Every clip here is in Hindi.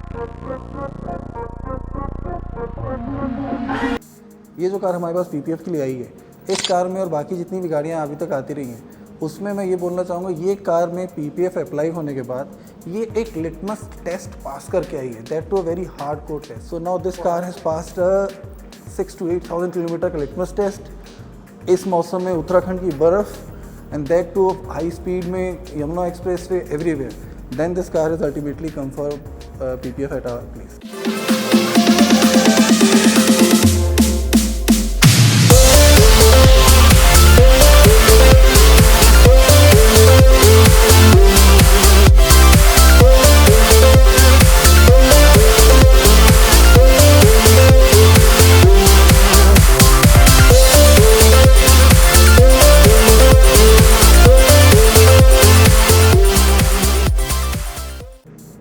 ये जो कार हमारे पास पीपीएफ के लिए आई है, इस कार में और बाकी जितनी भी गाड़ियाँ अभी तक आती रही हैं, उसमें मैं ये बोलना चाहूँगा, ये कार में पीपीएफ अप्लाई होने के बाद ये एक लिटमस टेस्ट पास करके आई है, that to a very hard core test. So now this car has passed 6,000 to 8,000 kilometre का लिटमस टेस्ट इस मौसम में, उत्तराखंड की बर्फ़, and that too high speed में, Yamuna express way, everywhere. Then this car is ultimately come for PPF at our place.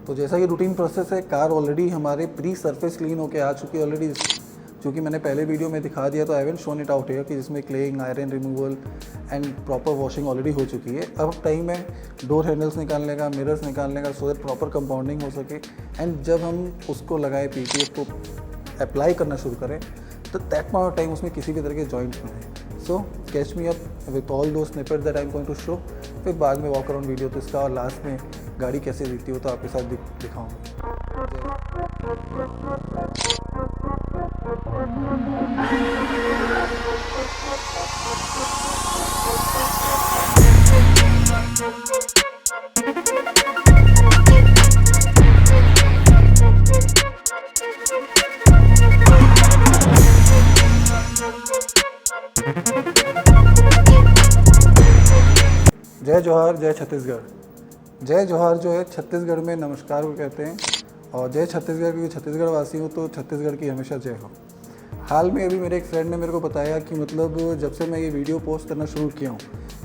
तो जैसा कि रूटीन प्रोसेस है, कार ऑलरेडी हमारे प्री सरफेस क्लीन होके आ चुकी है ऑलरेडी, क्योंकि मैंने पहले वीडियो में दिखा दिया, तो I haven't shown it out here कि जिसमें claying, iron removal and proper washing already हो चुकी है. अब टाइम है डोर हैंडल्स निकालने का, मिरर्स निकालने का, सो दैट प्रॉपर कंपाउंडिंग हो सके. एंड जब हम उसको लगाए, पीपीएफ को अप्लाई करना शुरू करें, तो दैट माउंट ऑफ टाइम उसमें किसी भी तरह के जॉइंट्स में है. So catch me up with all those snippets that I am going to show. फिर बाद में वॉक अराउंड वीडियो तो इसका, और लास्ट में गाड़ी कैसे दिखती हो तो आपके साथ दिखाऊंगा. जय जोहार, जय छत्तीसगढ़. जय जोहार जो है छत्तीसगढ़ में नमस्कार को कहते हैं, और जय छत्तीसगढ़, क्योंकि छत्तीसगढ़ वासी हूँ तो छत्तीसगढ़ की हमेशा जय हो. हाल में अभी मेरे एक फ्रेंड ने मेरे को बताया कि मतलब जब से मैं ये वीडियो पोस्ट करना शुरू किया हूँ,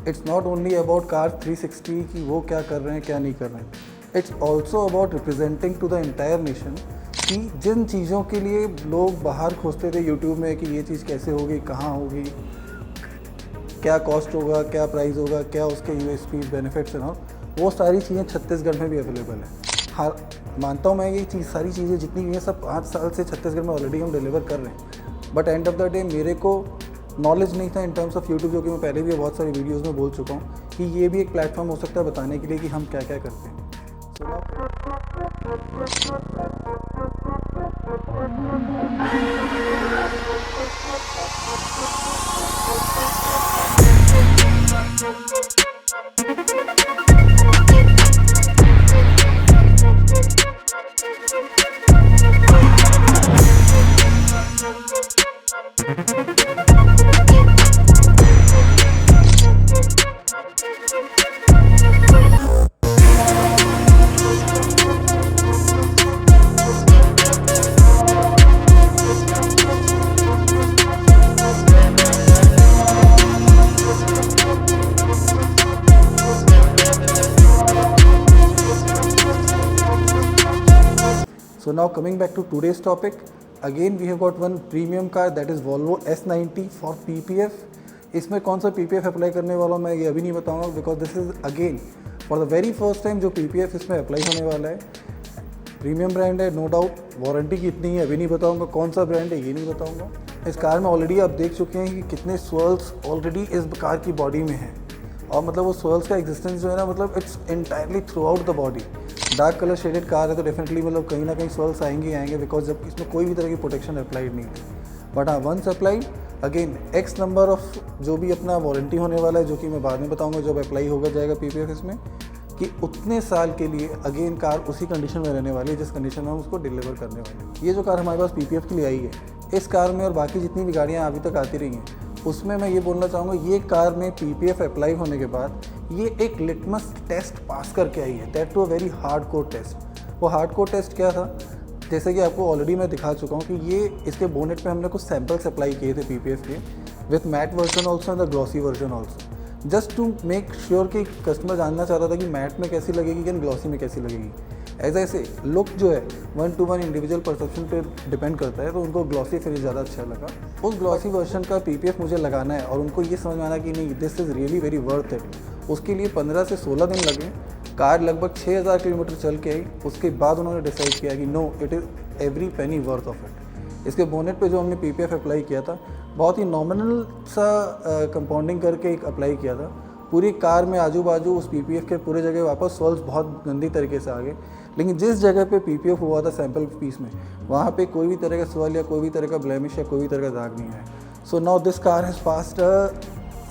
it's not only about car 360 कि वो क्या कर रहे हैं क्या नहीं कर रहे हैं, it's also about representing two the entire nation कि जिन चीज़ों के लिए लोग बाहर खोजते थे यूट्यूब में कि ये चीज़ कैसे होगी, कहाँ होगी, क्या कॉस्ट होगा, क्या प्राइस होगा, क्या उसके यूएसपी बेनिफिट्स हैं, वो सारी चीज़ें छत्तीसगढ़ में भी अवेलेबल है. हाँ, मानता हूँ मैं ये चीज़, सारी चीज़ें जितनी भी हैं सब 5 साल से छत्तीसगढ़ में ऑलरेडी हम डिलीवर कर रहे हैं. But end of the day मेरे को नॉलेज नहीं था इन टर्म्स ऑफ यूट्यूब, जो कि मैं पहले भी बहुत सारी वीडियोज़ में बोल चुका हूँ कि ये भी एक प्लेटफॉर्म हो सकता है बताने के लिए कि हम क्या क्या करते हैं. So now coming back to today's topic, again we have got one premium car, that is Volvo S90 for PPF. इसमें कौन सा PPF अप्लाई करने वाला हूँ मैं ये अभी नहीं बताऊँगा, because this is again for the very first time जो PPF इसमें अप्लाई होने वाला है. प्रीमियम ब्रांड है नो डाउट, वारंटी कितनी है अभी नहीं बताऊँगा, कौन सा ब्रांड है ये नहीं बताऊँगा. इस कार में ऑलरेडी आप देख चुके हैं कि कितने स्वर्ल्स ऑलरेडी इस कार की बॉडी में हैं, और मतलब वो स्वर्ल्स का एग्जिस्टेंस जो है ना, मतलब it's entirely through out the body. Dark colour shaded car है तो डेफिनेटली मतलब कहीं ना कहीं स्वर्ल्स आएंगे ही आएंगे, बिकॉज जब इसमें कोई भी तरह की प्रोटेक्शन अप्लाइड नहीं थी. बट हाँ, once applied again x number of जो भी अपना वारंटी होने वाला है, जो कि मैं बाद में बताऊंगा जब अप्लाई होगा जाएगा पीपीएफ इसमें, कि उतने साल के लिए अगेन कार उसी कंडीशन में रहने वाली है जिस कंडीशन में हम उसको डिलीवर करने वाले हैं. ये जो कार हमारे पास पीपीएफ के लिए आई है, इस कार में और बाकी जितनी भी गाड़ियाँ अभी तक आती रही हैं, उसमें मैं ये बोलना चाहूँगा, ये कार में पीपीएफ अप्लाई होने के बाद ये एक लिटमस टेस्ट पास करके आई है, that to a very hard core test. वो हार्ड कोर टेस्ट क्या था, जैसे कि आपको ऑलरेडी मैं दिखा चुका हूँ कि ये इसके बोनेट पे हमने कुछ सैम्पल्स अप्लाई किए थे पीपीएफ के, with matte version also and the glossy version also, just to make sure कि कस्टमर जानना चाहता था कि मैट में कैसी लगेगी या ग्लॉसी में कैसी लगेगी. ऐसे ऐसे लुक जो है 1 to 1 इंडिविजुअल परसेप्शन पे डिपेंड करता है, तो उनको ग्लॉसी फिनिश ज़्यादा अच्छा लगा. उस ग्लॉसी वर्जन का पीपीएफ मुझे लगाना है और उनको ये समझ में आना कि नहीं this is really very worth it. उसके लिए 15 से 16 दिन लगे, कार लगभग 6000 किलोमीटर चल के आई, उसके बाद उन्होंने डिसाइड किया कि no, it is every penny worth of it. इसके बोनेट पे जो हमने पीपीएफ अप्लाई किया था, बहुत ही नॉमिनल सा कंपाउंडिंग करके एक अप्लाई किया था। पूरी कार में आजू बाजू उस पीपीएफ के पूरे जगह वापस सोल्स बहुत गंदी तरीके से आ गए, लेकिन जिस जगह पे पीपीएफ हुआ था सैंपल पीस में, वहाँ पे कोई भी तरह का सवाल या कोई भी तरह का ब्लेमिश या कोई भी तरह का दाग नहीं है। So now this car has passed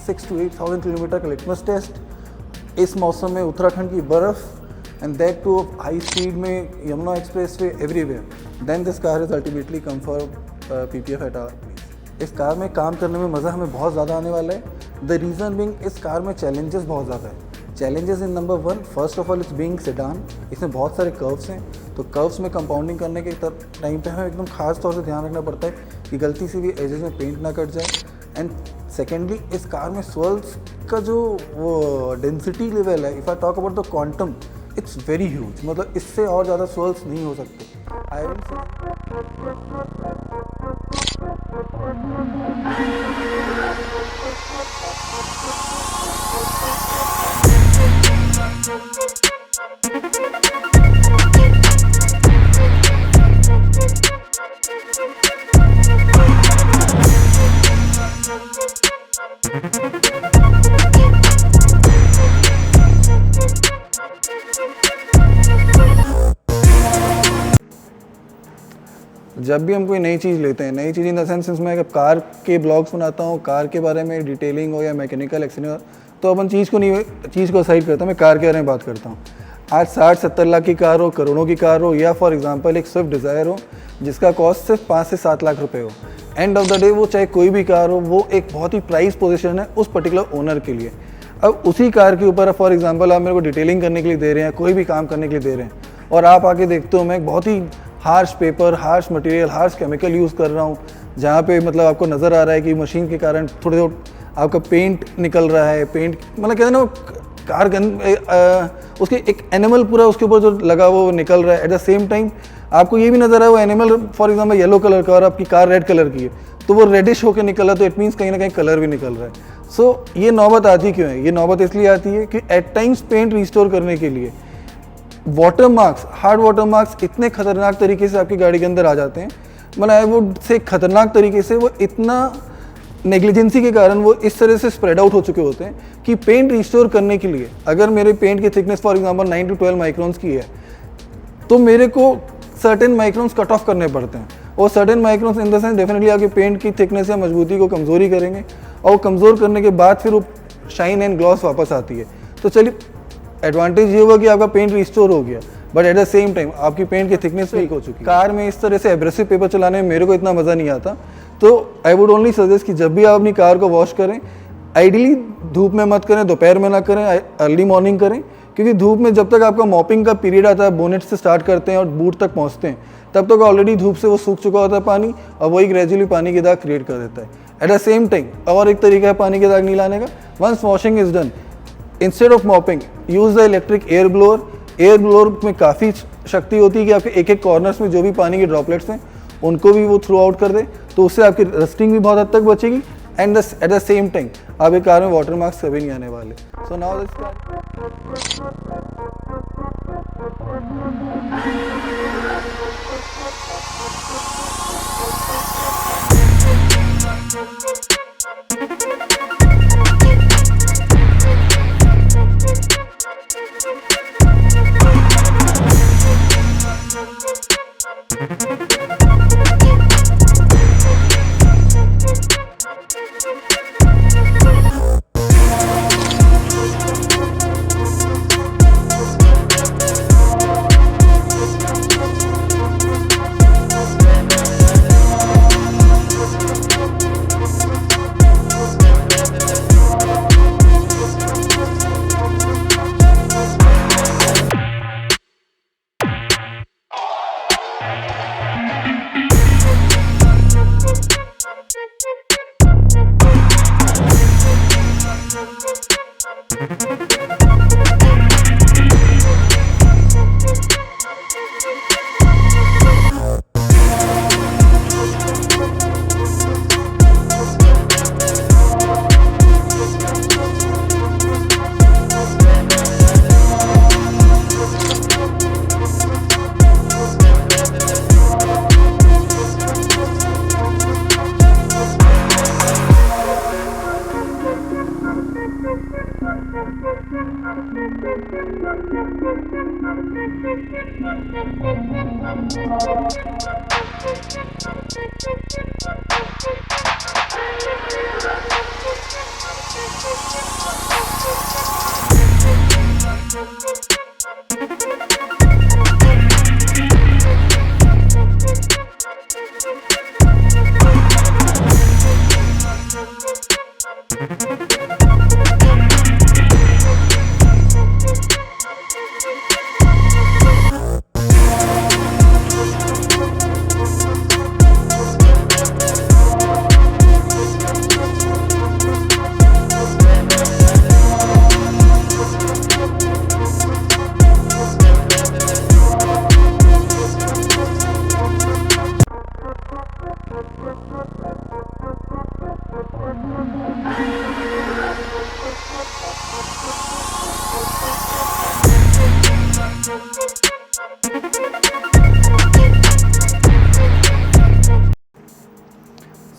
6 to 8,000 kilometre का लिटमस टेस्ट। इस मौसम में उत्तराखंड की बर्फ़ and that too high speed में Yamuna express way everywhere, then this car is ultimately come for PPF at our. इस कार में काम करने में मज़ा हमें बहुत ज़्यादा आने वाला है। द रीज़न बिंग, इस कार में चैलेंजेस बहुत ज़्यादा है। Challenges in number 1, first of all it's being sedan. इसमें बहुत सारे कर्व्स हैं, तो कर्व्स में कंपाउंडिंग करने के टाइम पे हमें एकदम खास तौर से ध्यान रखना पड़ता है कि गलती से भी एजेस में पेंट ना कट जाए। एंड सेकेंडली, इस कार में स्वर्ल्स का जो वो डेंसिटी लेवल है, if I talk about the quantum, it's very huge. मतलब इससे और ज़्यादा स्वर्ल्स नहीं हो सकते। आई विल जब भी हम कोई नई चीज़ लेते हैं, नई चीज़ इन द सेंस मैं अगर कार के ब्लॉग्स बनाता हूँ, कार के बारे में डिटेलिंग हो या मैकेनिकल एक्सीडेंट हो, तो अपन चीज़ को साइड करता हूँ, मैं कार के बारे में बात करता हूँ। आज 60-70 लाख की कार हो, करोड़ों की कार हो, या फॉर एग्जांपल एक स्विफ्ट डिज़ायर हो जिसका कॉस्ट सिर्फ 5 से 7 लाख रुपए हो, एंड ऑफ द डे वो चाहे कोई भी कार हो, वो एक बहुत ही प्राइस पोजीशन है उस पर्टिकुलर ओनर के लिए। अब उसी कार के ऊपर फॉर एग्जांपल आप मेरे को डिटेलिंग करने के लिए दे रहे हैं, कोई भी काम करने के लिए दे रहे हैं, और आप आके देखते हो मैं एक बहुत ही harsh paper, harsh material, harsh chemical use कर रहा हूँ, जहाँ पे मतलब आपको नज़र आ रहा है कि मशीन के कारण थोड़े आपका पेंट निकल रहा है। पेंट मतलब कहते हैं ना, कार उसके एक एनिमल पूरा उसके ऊपर जो लगा वो निकल रहा है। एट द सेम टाइम आपको ये भी नज़र आ रहा है वो animal for example yellow colour का और आपकी कार रेड कलर की है, तो वो रेडिश होकर निकला, तो इट मीन्स कहीं ना कहीं कलर भी निकल रहा है। सो ये नौबत आती क्यों है? ये नौबत इसलिए आती है कि एट टाइम्स पेंट रिस्टोर करने के लिए water marks, hard water marks इतने खतरनाक तरीके से आपकी गाड़ी के अंदर आ जाते हैं, मतलब आई वुड से खतरनाक तरीके से, वो इतना नेग्लिजेंसी के कारण वो इस तरह से स्प्रेड आउट हो चुके होते हैं कि पेंट रिस्टोर करने के लिए अगर मेरे पेंट की thickness for example 9 to 12 microns की है, तो मेरे को सर्टेन माइक्रोन्स कट ऑफ करने पड़ते हैं, और certain microns in the sense definitely आपके पेंट की थिकनेस या मजबूती को कमज़ोरी करेंगे, और कमज़ोर करने के बाद फिर वो शाइन एंड ग्लॉस वापस आती है। तो चलिए एडवांटेज ये होगा कि आपका पेंट रिस्टोर हो गया, but at the same time आपकी पेंट की थिकनेस वीक हो चुकी है। कार में इस तरह से एब्रेसिव पेपर चलाने में मेरे को इतना मज़ा नहीं आता, तो आई वुड ओनली सजेस्ट कि जब भी आप अपनी कार को वॉश करें, आइडियली धूप में मत करें, दोपहर में ना करें, अर्ली मॉर्निंग करें, क्योंकि धूप में जब तक आपका मॉपिंग का पीरियड आता है, बोनेट से स्टार्ट करते हैं और बूट तक पहुँचते हैं, तब तक ऑलरेडी धूप से वो सूख चुका होता है पानी, और वही ग्रेजुअली पानी के दाग क्रिएट कर देता है। एट द सेम टाइम और एक तरीका है पानी के दाग नहीं लाने का, once washing is done, instead of mopping use the electric air blower. Air blower में काफ़ी शक्ति होती है कि आपके एक एक कॉर्नर्स में जो भी पानी के ड्रॉपलेट्स हैं उनको भी वो थ्रू आउट कर दे, तो उससे आपकी रस्टिंग भी बहुत हद तक बचेगी, and at the same time आपके कार में वाटर मार्क्स कभी नहीं आने वाले। सो नाउ दिस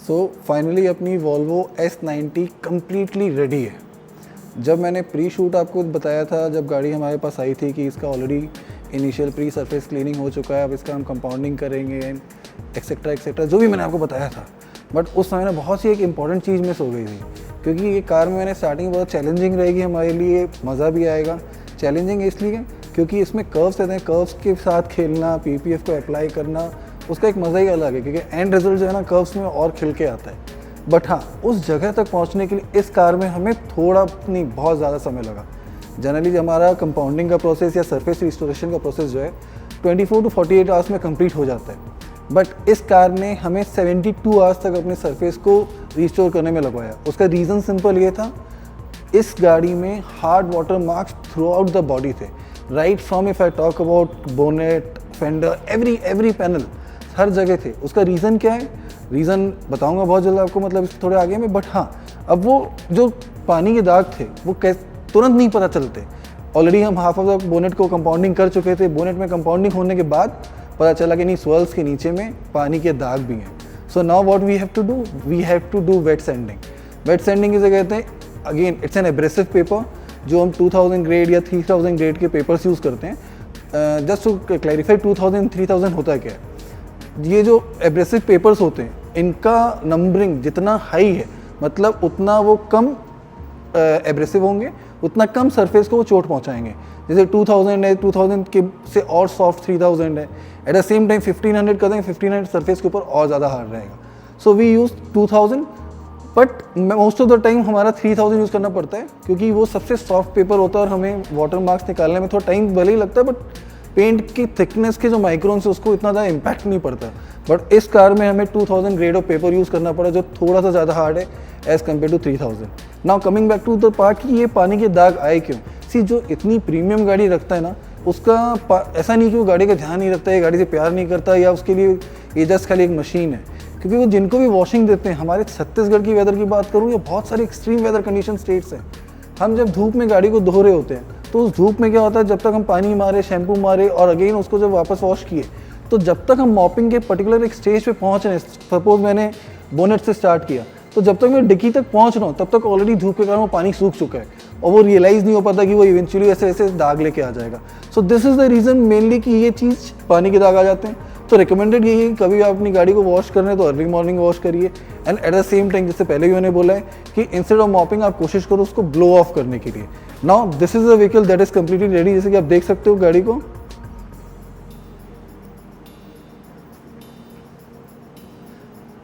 सो फाइनली अपनी वॉल्वो S90 कम्प्लीटली रेडी है। जब मैंने प्री शूट आपको बताया था, जब गाड़ी हमारे पास आई थी, कि इसका already initial pre surface cleaning हो चुका है, अब इसका हम कंपाउंडिंग करेंगे एक्सेट्रा एक्सेट्रा, जो भी मैंने आपको बताया था। बट उस समय ना बहुत सी एक इम्पॉर्टेंट चीज़ मिस हो गई थी, क्योंकि ये कार में मैंने स्टार्टिंग बहुत चैलेंजिंग रहेगी हमारे लिए, मज़ा भी आएगा। चैलेंजिंग इसलिए क्योंकि इसमें कर्व्स रहते हैं, कर्व्स के साथ खेलना, PPF को अप्लाई करना, उसका एक मज़ा ही अलग है, क्योंकि एंड रिजल्ट जो है ना कर्व्स में और खिल के आता है। बट हाँ, उस जगह तक पहुंचने के लिए इस कार में हमें थोड़ा नहीं, बहुत ज़्यादा समय लगा। जनरली हमारा कंपाउंडिंग का प्रोसेस या सरफेस रिस्टोरेशन का प्रोसेस जो है 24 to 48 आवर्स में कंप्लीट हो जाता है। बट इस कार ने हमें 72 आवर्स तक अपने सरफेस को रिस्टोर करने में लगवाया। उसका रीज़न सिंपल ये था, इस गाड़ी में hard water marks throughout the body थे, right from if I talk about bonnet, fender, every panel, हर जगह थे। उसका रीज़न क्या है, रीज़न बताऊंगा बहुत जल्द आपको, मतलब इससे थोड़े आगे में। बट हाँ, अब वो जो पानी के दाग थे वो तुरंत नहीं पता चलते। ऑलरेडी हम हाफ ऑफ द बोनेट को कंपाउंडिंग कर चुके थे। बोनेट में कंपाउंडिंग होने के बाद पता चला कि नहीं, स्वर्ल्स के नीचे में पानी के दाग भी हैं। So now what we have to do wet sanding. Wet sanding इसे कहते हैं, again it's an abrasive paper, जो हम 2000 ग्रेड या 3000 ग्रेड के पेपर्स यूज़ करते हैं। जस्ट टू क्लैरिफाई, 2000 3000 होता क्या है, ये जो एब्रेसिव पेपर्स होते हैं, इनका नंबरिंग जितना हाई है, मतलब उतना वो कम एब्रेसिव होंगे, उतना कम सरफेस को वो चोट पहुंचाएंगे। जैसे 2000 है, 2000 के से और सॉफ्ट 3000 है। एट द सेम टाइम 1500 कर देंगे, 1500 सरफेस के ऊपर और ज़्यादा हार्ड रहेगा। So we use 2000, but most of the time हमारा 3000 यूज़ करना पड़ता है, क्योंकि वो सबसे सॉफ्ट पेपर होता है और हमें वाटर मार्क्स निकालने में थोड़ा टाइम भले ही लगता है, बट पेंट की थिकनेस के जो माइक्रोन्स है उसको इतना ज़्यादा इम्पैक्ट नहीं पड़ता। बट इस कार में हमें 2000 ग्रेड ऑफ पेपर यूज़ करना पड़ा, जो थोड़ा सा ज़्यादा हार्ड है as compare to 3000। Now coming back to the part कि ये पानी के दाग आए क्यों। सी, जो इतनी प्रीमियम गाड़ी रखता है ना, उसका ऐसा नहीं कि वो गाड़ी का ध्यान नहीं रखता है, गाड़ी से प्यार नहीं करता, या उसके लिए ये जस्ट खाली एक मशीन है। क्योंकि वो जिनको भी वॉशिंग देते हैं, हमारे छत्तीसगढ़ की वेदर की बात करूँ या बहुत सारी एक्सट्रीम वेदर कंडीशन स्टेट्स हैं, हम जब धूप में गाड़ी को धो रहे होते हैं, तो उस धूप में क्या होता है, जब तक हम पानी मारे, शैम्पू मारे और अगेन उसको जब वापस वॉश किए, तो जब तक हम मॉपिंग के पर्टिकुलर एक स्टेज पे पहुंच रहे हैं, सपोज मैंने बोनेट से स्टार्ट किया, तो जब तक मैं डिक्की तक पहुंच रहा हूँ, तब तक ऑलरेडी धूप के कारण वो पानी सूख चुका है और वो रियलाइज़ नहीं हो पाता कि वो इवेंचुअली ऐसे ऐसे दाग लेके आ जाएगा। So this is the reason mainly कि ये चीज़ पानी के दाग आ जाते हैं। तो रिकमेंडेड यही है, कभी आप अपनी गाड़ी को वॉश कर रहे हैं तो अर्ली मॉर्निंग वॉश करिए। And at the same time, जैसे पहले भी मैंने बोला है कि इंस्टेड ऑफ मॉपिंग आप कोशिश करो उसको ब्लो ऑफ करने के लिए। Now this is a vehicle that is completely ready, जैसे कि आप देख सकते हो गाड़ी को।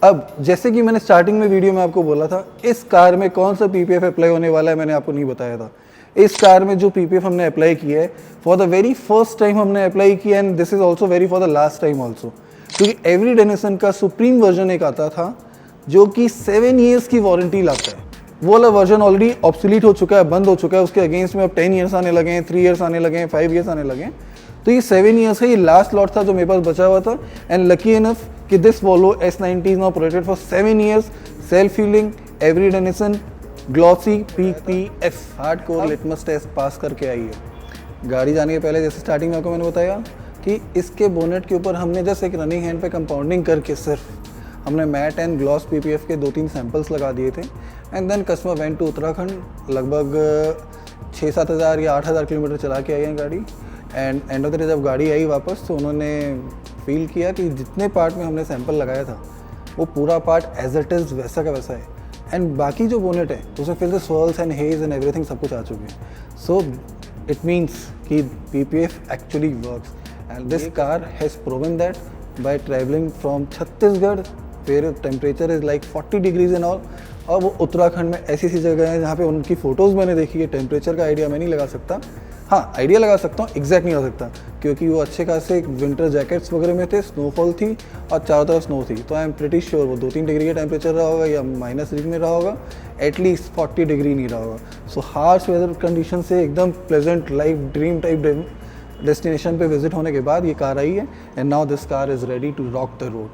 अब जैसे कि मैंने स्टार्टिंग में वीडियो में आपको बोला था, इस कार में कौन सा PPF अप्लाई होने वाला है, मैंने आपको नहीं बताया था। इस कार में जो PPF हमने अप्लाई किया है, for the very first time हमने अप्लाई किया, and this is also very for the last time also, क्योंकि एवरी डेनिसन का सुप्रीम वर्जन एक आता था जो कि 7 ईयर्स की वारंटी लाता है। वो वाला वर्जन ऑलरेडी ऑब्सोलीट हो चुका है, बंद हो चुका है। उसके अगेंस्ट में अब 10 ईयर्स आने लगे हैं, 3 ईयर्स आने लगे हैं, 5 ईयर्स आने लगे हैं। तो ये 7 ईयर्स है, ये लास्ट लॉट था जो मेरे पास बचा हुआ था। एंड लकी इनफ कि this Volvo S90 is now protected for 7 years, self healing, Avery Dennison, glossy PPF hardcore litmus test pass करके आई है। गाड़ी जाने के पहले, जैसे स्टार्टिंग में आपको मैंने बताया कि इसके बोनेट के ऊपर हमने जस्ट एक रनिंग हैंड पे कंपाउंडिंग करके सिर्फ हमने मैट एंड ग्लॉस PPF के 2-3 सैंपल्स लगा दिए थे। And then customer went to Uttarakhand, लगभग 6-7 हज़ार या 8 हज़ार किलोमीटर चला के आई है गाड़ी। And end of the day जब गाड़ी आई वापस तो उन्होंने फील किया कि जितने पार्ट में हमने सैंपल लगाया था वो पूरा पार्ट एज इट इज़ वैसा का वैसा है, एंड बाकी जो बोनेट है उसमें फिर से swirls and haze and everything सब कुछ आ चुके हैं. सो इट मीन्स कि PPF actually works and this car has proven that by travelling from Chhattisgarh where temperature is like 40 degrees and all. और वो उत्तराखंड में ऐसी ऐसी जगह है जहाँ पे उनकी फ़ोटोज़ मैंने देखी है. टेम्परेचर का आइडिया मैं नहीं लगा सकता, हाँ आइडिया लगा सकता हूँ, एग्जैक्ट नहीं लगा सकता क्योंकि वो अच्छे खासे विंटर जैकेट्स वगैरह में थे, स्नोफॉल थी और चारों तरफ स्नो थी. तो आई एम प्रिटी श्योर वो 2-3 डिग्री का टेम्परेचर रहा होगा या माइनस डिग्री में रहा होगा, एटलीस्ट 40 डिग्री नहीं रहा होगा. सो हार्श वेदर कंडीशन से एकदम pleasant life dream type destination पे विजिट होने के बाद ये कार आई है and now this car is ready to rock the road.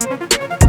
Thank you.